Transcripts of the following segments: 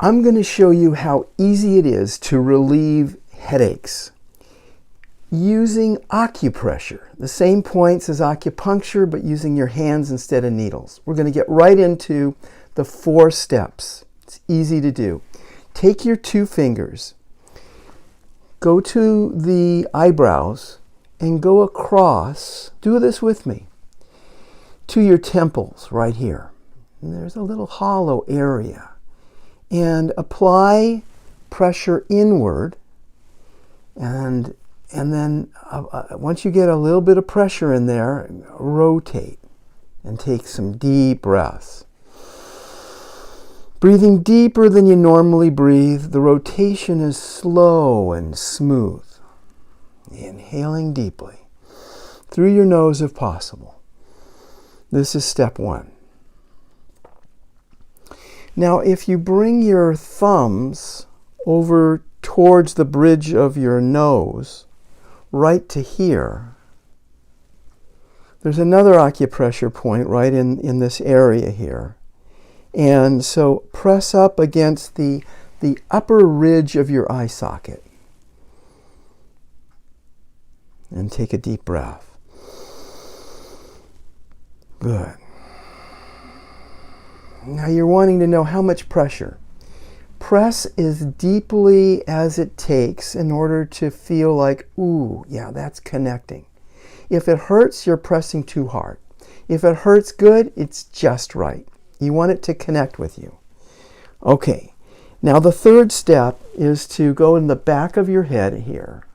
I'm going to show you how easy it is to relieve headaches using acupressure. The same points as acupuncture, but using your hands instead of needles. We're going to get right into the 4 steps. It's easy to do. Take your 2 fingers, go to the eyebrows, and go across, do this with me, to your temples right here. And there's a little hollow area. And apply pressure inward, and then once you get a little bit of pressure in there, rotate and take some deep breaths. Breathing deeper than you normally breathe, the rotation is slow and smooth. Inhaling deeply through your nose if possible. This is step 1. Now, if you bring your thumbs over towards the bridge of your nose, right to here, there's another acupressure point right in this area here. And so press up against the upper ridge of your eye socket. And take a deep breath. Good. Now you're wanting to know how much pressure. Press as deeply as it takes in order to feel like, ooh, yeah, that's connecting. If it hurts, you're pressing too hard. If it hurts good, it's just right. You want it to connect with you. Okay, now the 3rd step is to go in the back of your head here.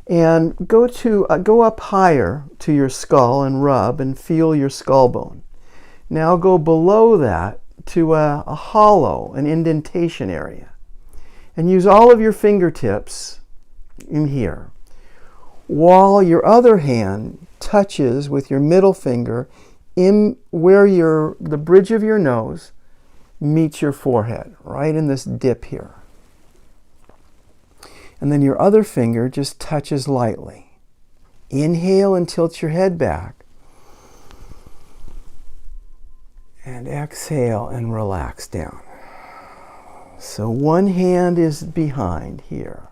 And go up higher to your skull and rub and feel your skull bone. Now go below that to a hollow, an indentation area. And use all of your fingertips in here, while your other hand touches with your middle finger in where the bridge of your nose meets your forehead, right in this dip here. And then your other finger just touches lightly. Inhale and tilt your head back. And exhale and relax down. So one hand is behind here.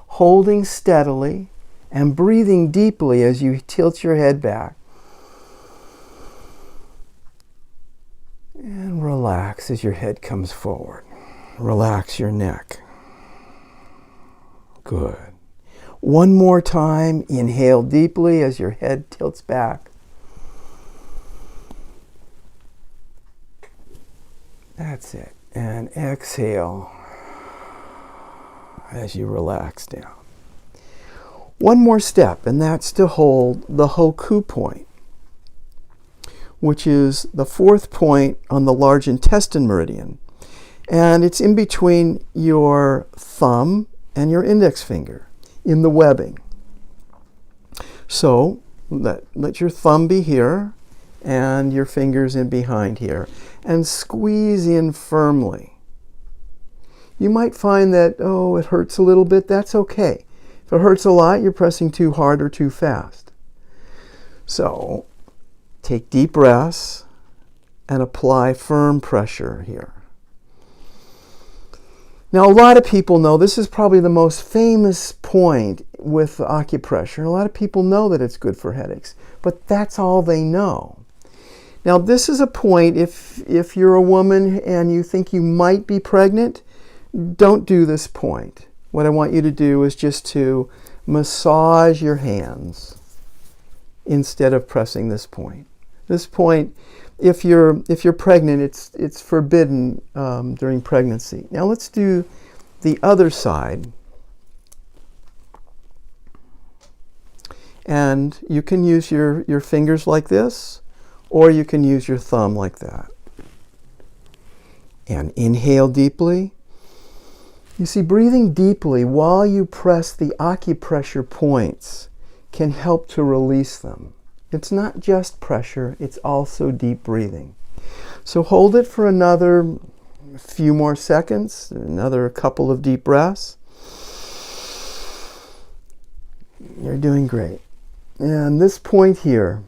Holding steadily and breathing deeply as you tilt your head back. And relax as your head comes forward. Relax your neck. Good. One more time. Inhale deeply as your head tilts back. That's it. And exhale as you relax down. One more step, and that's to hold the hoku point, which is the 4th point on the large intestine meridian. And it's in between your thumb and your index finger in the webbing. So let your thumb be here and your fingers in behind here, and squeeze in firmly. You might find that, oh, it hurts a little bit. That's okay. If it hurts a lot, you're pressing too hard or too fast. So take deep breaths and apply firm pressure here. Now, a lot of people know this is probably the most famous point with acupressure. A lot of people know that it's good for headaches, but that's all they know. Now, this is a point, if you're a woman and you think you might be pregnant, don't do this point. What I want you to do is just to massage your hands instead of pressing this point. This point, if you're pregnant, it's forbidden during pregnancy. Now let's do the other side. And you can use your fingers like this, or you can use your thumb like that. And inhale deeply. You see, breathing deeply while you press the acupressure points can help to release them. It's not just pressure, it's also deep breathing. So hold it for another few more seconds, another couple of deep breaths. You're doing great. And this point here,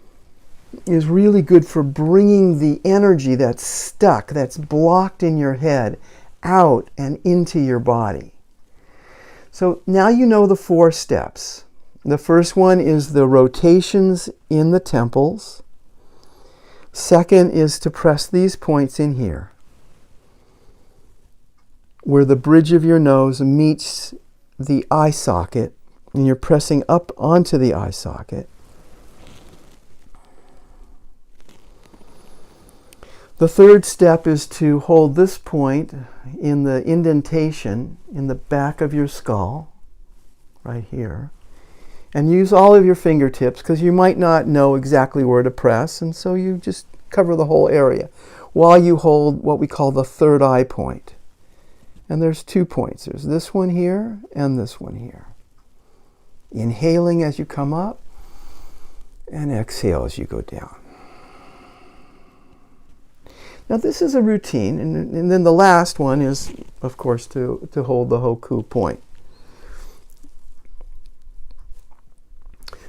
is really good for bringing the energy that's stuck, that's blocked in your head, out and into your body. So now you know the 4 steps. The first one is the rotations in the temples. Second is to press these points in here, where the bridge of your nose meets the eye socket, and you're pressing up onto the eye socket. The third step is to hold this point in the indentation in the back of your skull, right here, and use all of your fingertips, because you might not know exactly where to press, and so you just cover the whole area while you hold what we call the third eye point. And there's 2 points. There's this one here and this one here. Inhaling as you come up, and exhale as you go down. Now this is a routine, and then the last one is, of course, to hold the hoku point.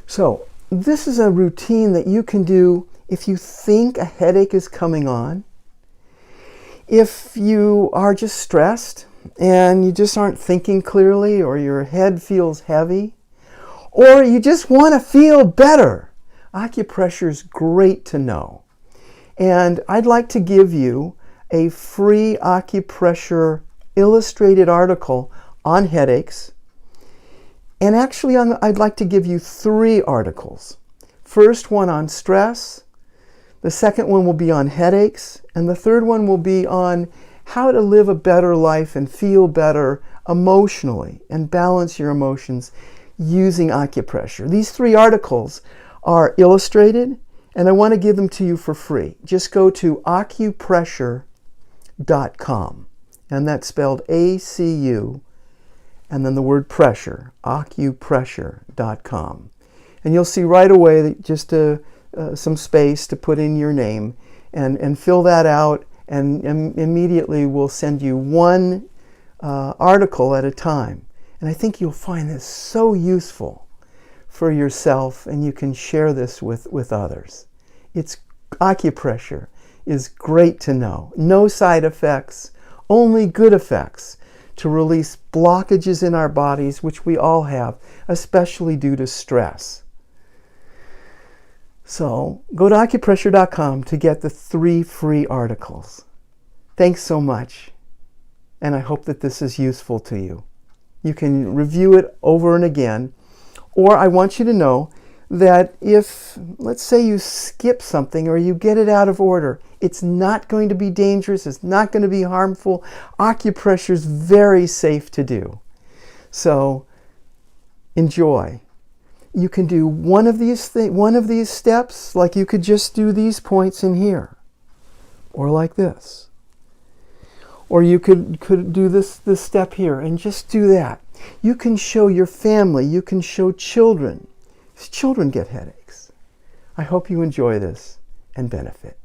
So this is a routine that you can do if you think a headache is coming on, if you are just stressed and you just aren't thinking clearly, or your head feels heavy, or you just want to feel better. Acupressure is great to know. And I'd like to give you a free acupressure illustrated article on headaches. And actually, I'd like to give you 3 articles. First one on stress, the second one will be on headaches, and the third one will be on how to live a better life and feel better emotionally and balance your emotions using acupressure. These 3 articles are illustrated, and I want to give them to you for free. Just go to acupressure.com, and that's spelled A-C-U, and then the word pressure, acupressure.com. And you'll see right away that just some space to put in your name, and fill that out, and immediately we'll send you 1 article at a time. And I think you'll find this so useful for yourself, and you can share this with others. Acupressure is great to know. No side effects, only good effects to release blockages in our bodies, which we all have, especially due to stress. So go to acupressure.com to get the 3 free articles. Thanks so much, and I hope that this is useful to you. You can review it over and again, or I want you to know that if, let's say, you skip something or you get it out of order, it's not going to be dangerous, it's not going to be harmful. Acupressure is very safe to do. So enjoy. You can do one of these steps, like you could just do these points in here, or like this. Or you could do this step here and just do that. You can show your family, you can show children. Children get headaches. I hope you enjoy this and benefit.